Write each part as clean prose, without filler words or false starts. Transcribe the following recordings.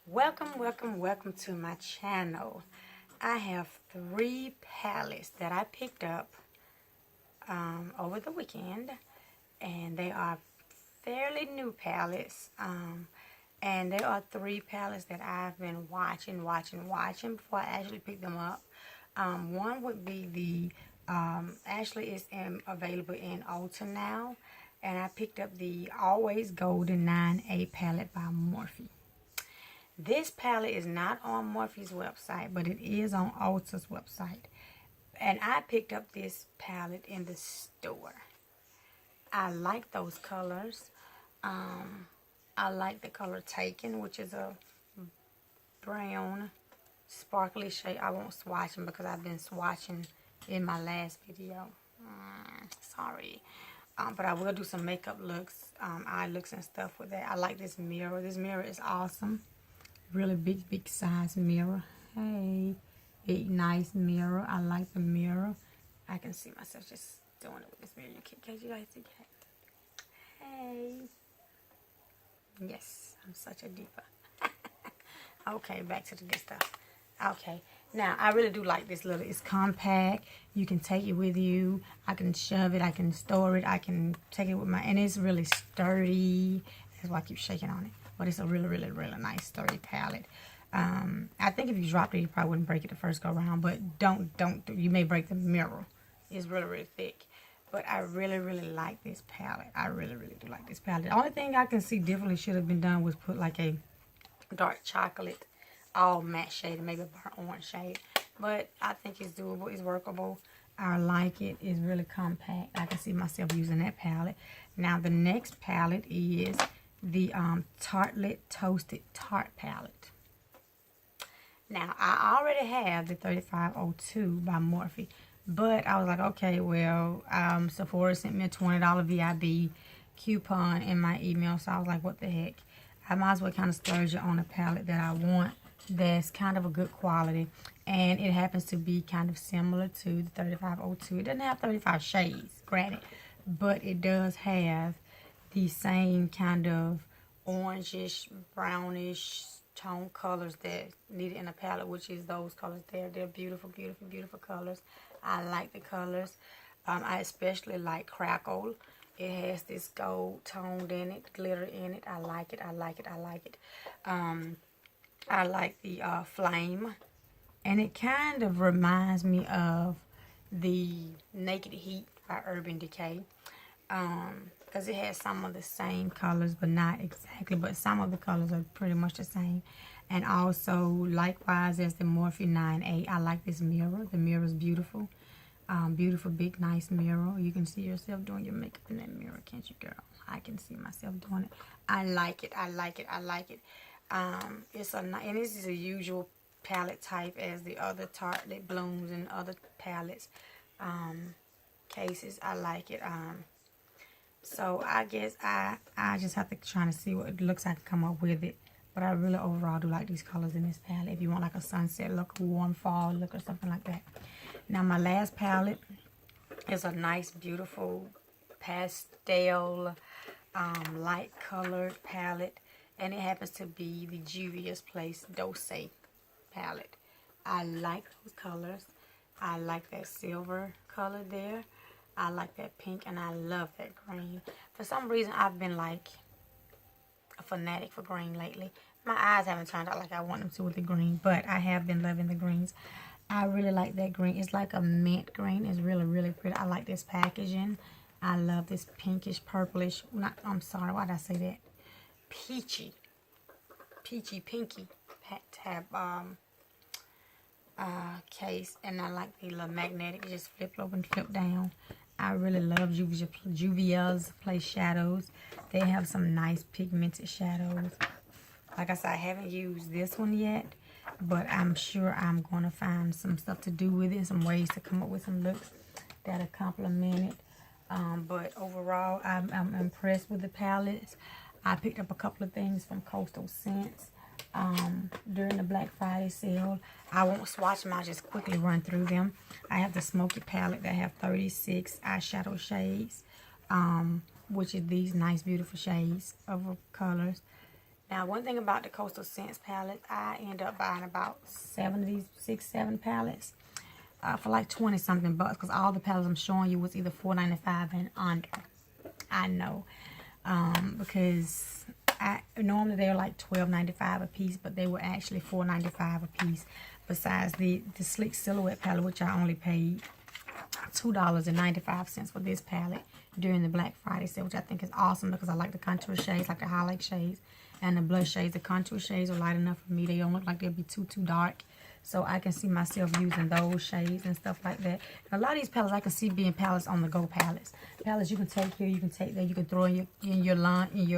Welcome to my channel. I have 3 palettes that I picked up over the weekend, and they are fairly new palettes. And there are 3 palettes that I've been watching before I actually picked them up. One would be actually it's available in Ulta now, and I picked up the Always Golden 9A palette by Morphe. This palette is not on Morphe's website, but it is on Ulta's website. And I picked up this palette in the store. I like those colors. I like the color Taken, which is a brown, sparkly shade. I won't swatch them because I've been swatching in my last video. Sorry. But I will do some makeup looks, eye looks and stuff with that. I like this mirror. This mirror is awesome. Really big size mirror. Hey, big nice mirror. I like the mirror. I can see myself just doing it with this mirror. Can't you guys see that? Hey. Yes, I'm such a diva. Okay, back to the good stuff. Okay, now I really do like this little. It's compact. You can take it with you. I can shove it. I can store it. I can take it with my, and it's really sturdy. That's why I keep shaking on it. But it's a really nice sturdy palette. I think if you dropped it, you probably wouldn't break it the first go around. But don't. You may break the mirror. It's really thick. But I really like this palette. I really do like this palette. The only thing I can see differently should have been done was put like a dark chocolate, all matte shade, maybe a burnt orange shade. But I think it's doable. It's workable. I like it. It's really compact. I can see myself using that palette. Now the next palette is the Tartelette Toasted Tart palette. Now I already have the 3502 by Morphe, but I was like, okay, well, Sephora sent me a $20 VIB coupon in my email, so I was like, what the heck? I might as well kind of splurge it on a palette that I want that's kind of a good quality, and it happens to be kind of similar to the 3502. It doesn't have 35 shades, granted, but it does have the same kind of orangish, brownish tone colors that needed in a palette, which is those colors there. They're beautiful colors. I like the colors. I especially like Crackle. It has this gold toned in it, glitter in it. I like it. I like the Flame, and it kind of reminds me of the Naked Heat by Urban Decay. Because it has some of the same colors, but not exactly, but some of the colors are pretty much the same. And also, likewise, as the Morphe 9A, I like this mirror. The mirror is beautiful. Beautiful, big, nice mirror. You can see yourself doing your makeup in that mirror, can't you, girl? I can see myself doing it. I like it. And this is a usual palette type as the other Tartelette Blooms and other palettes cases. I like it. So I guess I just have to try to see what it looks like to come up with it. But I really overall do like these colors in this palette. If you want like a sunset look, a warm fall look, or something like that. Now my last palette is a nice, beautiful pastel, light colored palette. And it happens to be the Juvias Place Dose palette. I like those colors. I like that silver color there. I like that pink, and I love that green. For some reason, I've been like a fanatic for green lately. My eyes haven't turned out like I want them to with the green, but I have been loving the greens. I really like that green. It's like a mint green. It's really pretty. I like this packaging. I love this pinkish, purplish. I'm sorry, why did I say that? Peachy, pinky tab case, and I like the little magnetic. Just flip over and flip down. I really love Juvias Place shadows. They have some nice pigmented shadows. Like I said, I haven't used this one yet, but I'm sure I'm going to find some stuff to do with it, some ways to come up with some looks that'll complement it. But overall, I'm impressed with the palettes. I picked up a couple of things from Coastal Scents during the Black Friday sale. I won't swatch them. I'll just quickly run through them. I have the Smoky palette that have 36 eyeshadow shades, which is these nice, beautiful shades of colors. Now, one thing about the Coastal Scents palette, I end up buying about 7 of these, 6, 7 palettes for like 20 something bucks, because all the palettes I'm showing you was either $4.95 and under. I know, because normally they're like $12.95 a piece, but they were actually $4.95 a piece. Besides the Sleek Silhouette palette, which I only paid $2.95 for this palette during the Black Friday sale, which I think is awesome because I like the contour shades, like the highlight shades and the blush shades. The contour shades are light enough for me. They don't look like they'll be too dark. So I can see myself using those shades and stuff like that. And a lot of these palettes I can see being palettes on the go palettes. Palettes you can take here, you can take there, you can throw in your luggage.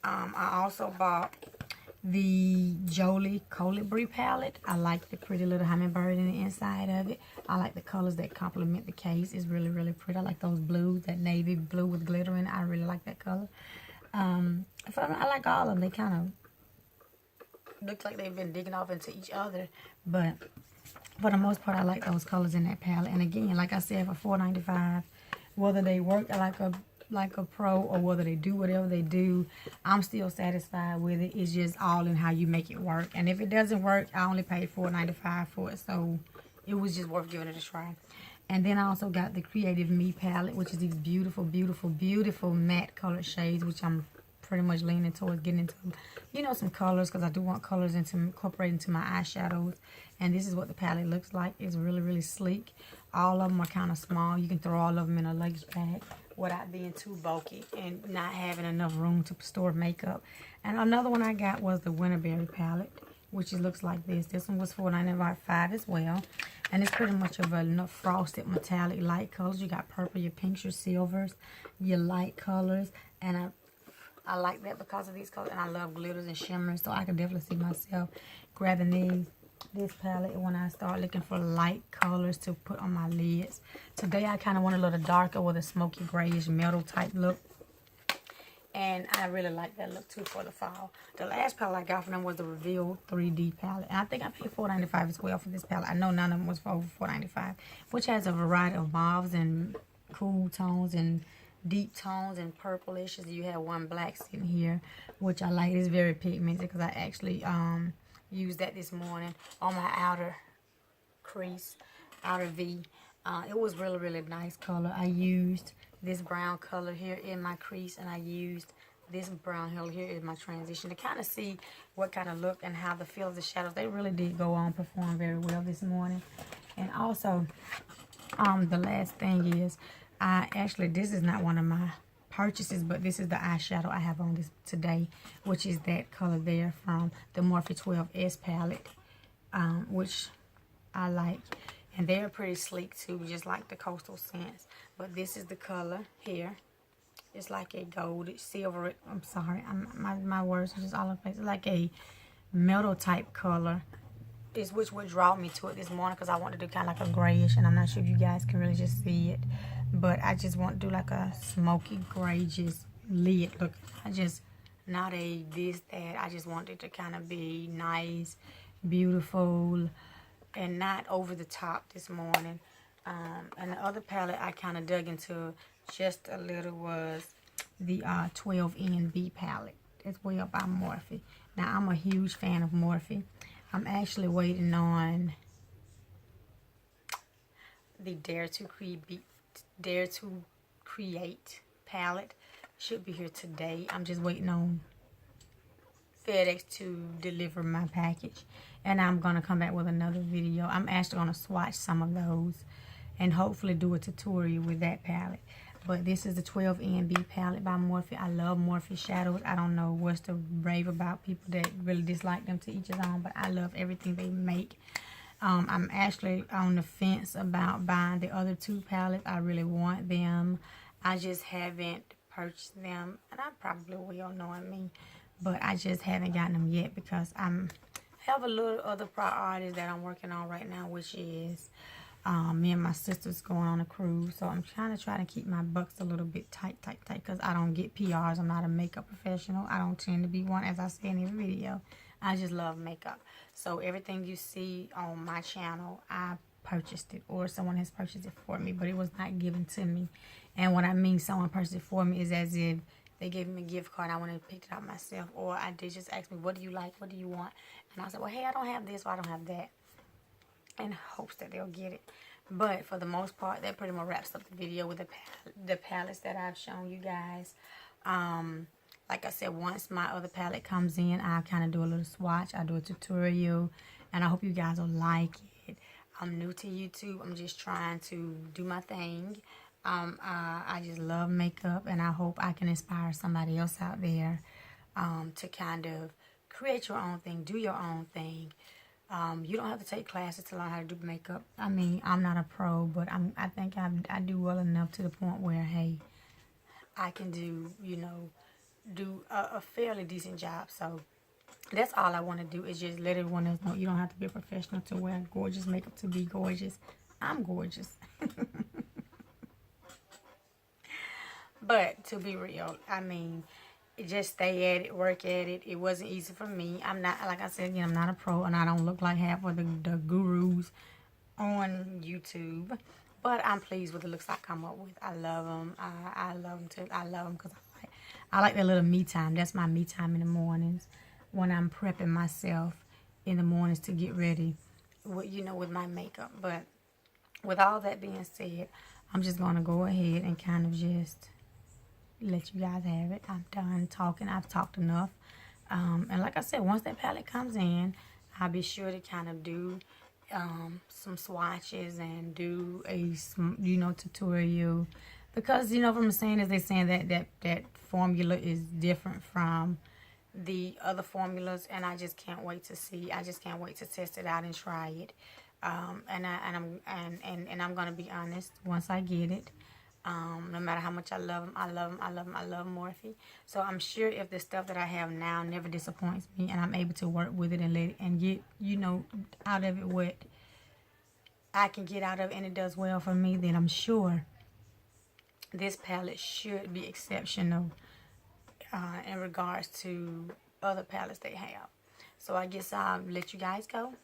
I also bought the Jolie Colibri palette. I like the pretty little hummingbird in the inside of it. I like the colors that complement the case. It's really, really pretty. I like those blues, that navy blue with glitter in it. I really like that color. I like all of them. They kind of look like they've been digging off into each other, but for the most part, I like those colors in that palette. And again, like I said, for $4.95, whether they work like a pro or whether they do whatever they do, I'm still satisfied with it. It's just all in how you make it work. And if it doesn't work, I only paid $4.95 for it, so it was just worth giving it a try. And then I also got the Creative Me palette, which is these beautiful, beautiful, beautiful matte colored shades, which I'm pretty much leaning towards getting into, you know, some colors, because I do want colors to incorporate into my eyeshadows. And this is what the palette looks like. It's really, really sleek. All of them are kind of small. You can throw all of them in a luggage bag without being too bulky and not having enough room to store makeup. And another one I got was the Winterberry palette, which it looks like this. This one was $4.95 as well. And it's pretty much of a frosted metallic light colors. You got purple, your pinks, your silvers, your light colors. And I like that because of these colors. And I love glitters and shimmers, so I can definitely see myself grabbing this palette when I start looking for light colors to put on my lids. Today I kind of want a little darker with a smoky grayish metal type look. And I really like that look too for the fall. The last palette I got from them was the Reveal 3D palette. And I think I paid $4.95 as well for this palette. I know none of them was for over $4.95, which has a variety of mauves and cool tones and deep tones and purplishes. You have one black sitting here, which I like. It's very pigmented because I actually used that this morning on my outer crease, outer V. It was really, really nice color. I used this brown color here in my crease, and I used this brown color here in my transition to kind of see what kind of look and how the feel of the shadows. They really did go on perform very well this morning. And also, the last thing is, this is not one of my purchases, but this is the eyeshadow I have on this today, which is that color there from the Morphe 12S palette, which I like. And they're pretty sleek too, just like the Coastal Scents. But this is the color here. It's like a gold, silver, I'm sorry, my words are just all over the place. It's like a metal type color. Is which would draw me to it this morning, because I want to do kind of like a grayish, and I'm not sure if you guys can really just see it, but I just want to do like a smoky gray just lid look. Not a this, that. I just want it to kind of be nice, beautiful, and not over the top this morning. And the other palette I kind of dug into just a little was the 12NB palette as well by Morphe. Now, I'm a huge fan of Morphe. I'm actually waiting on the Dare to Create palette. Should be here today. I'm just waiting on FedEx to deliver my package, and I'm gonna come back with another video. I'm actually gonna swatch some of those and hopefully do a tutorial with that palette. But this is the 12NB palette by Morphe. I love Morphe shadows. I don't know what's to rave about people that really dislike them, to each his own, but I love everything they make. I'm actually on the fence about buying the other two palettes. I really want them. I just haven't purchased them, and I probably will, knowing me, but I just haven't gotten them yet because I have a little other priorities that I'm working on right now, which is me and my sister's going on a cruise. So I'm trying to keep my bucks a little bit tight, because I don't get PRs. I'm not a makeup professional. I don't tend to be one, as I say in the video. I just love makeup. So everything you see on my channel, I purchased it, or someone has purchased it for me, but it was not given to me. And what I mean someone purchased it for me is as if they gave me a gift card and I went and picked it out myself, or they just asked me, what do you like, what do you want, and I said, well, hey, I don't have this or I don't have that, in hopes that they'll get it. But for the most part, that pretty much wraps up the video with the palettes that I've shown you guys. Like I said, once my other palette comes in, I'll kind of do a little swatch. I'll do a tutorial, and I hope you guys will like it. I'm new to YouTube. I'm just trying to do my thing. I just love makeup, and I hope I can inspire somebody else out there to kind of create your own thing, do your own thing. You don't have to take classes to learn how to do makeup. I mean, I'm not a pro, but I think I do well enough to the point where, hey, I can do, you know, do a fairly decent job. So that's all I want to do, is just let everyone else know you don't have to be a professional to wear gorgeous makeup to be gorgeous. I'm gorgeous. But to be real, I mean, just stay at it, work at it. It wasn't easy for me. I'm not, like I said again, I'm not a pro, and I don't look like half of the gurus on YouTube. But I'm pleased with the looks I come up with. I love them. I love them too. I love them because I like that little me time. That's my me time in the mornings, when I'm prepping myself in the mornings to get ready, with, you know, with my makeup. But with all that being said, I'm just going to go ahead and kind of just let you guys have it. I'm done talking. I've talked enough. And like I said, once that palette comes in, I'll be sure to kind of do some swatches and do a, you know, tutorial. Because, you know, from the saying, as they're saying that formula is different from the other formulas, and I just can't wait to see. I just can't wait to test it out and try it. And I'm gonna be honest. Once I get it, no matter how much I love them, I love Morphe. So I'm sure if the stuff that I have now never disappoints me, and I'm able to work with it and let it and get, you know, out of it what I can get out of it, and it does well for me, then I'm sure this palette should be exceptional in regards to other palettes they have. So I guess I'll let you guys go,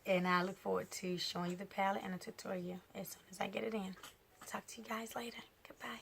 and I look forward to showing you the palette and a tutorial as soon as I get it in. Talk to you guys later. Goodbye.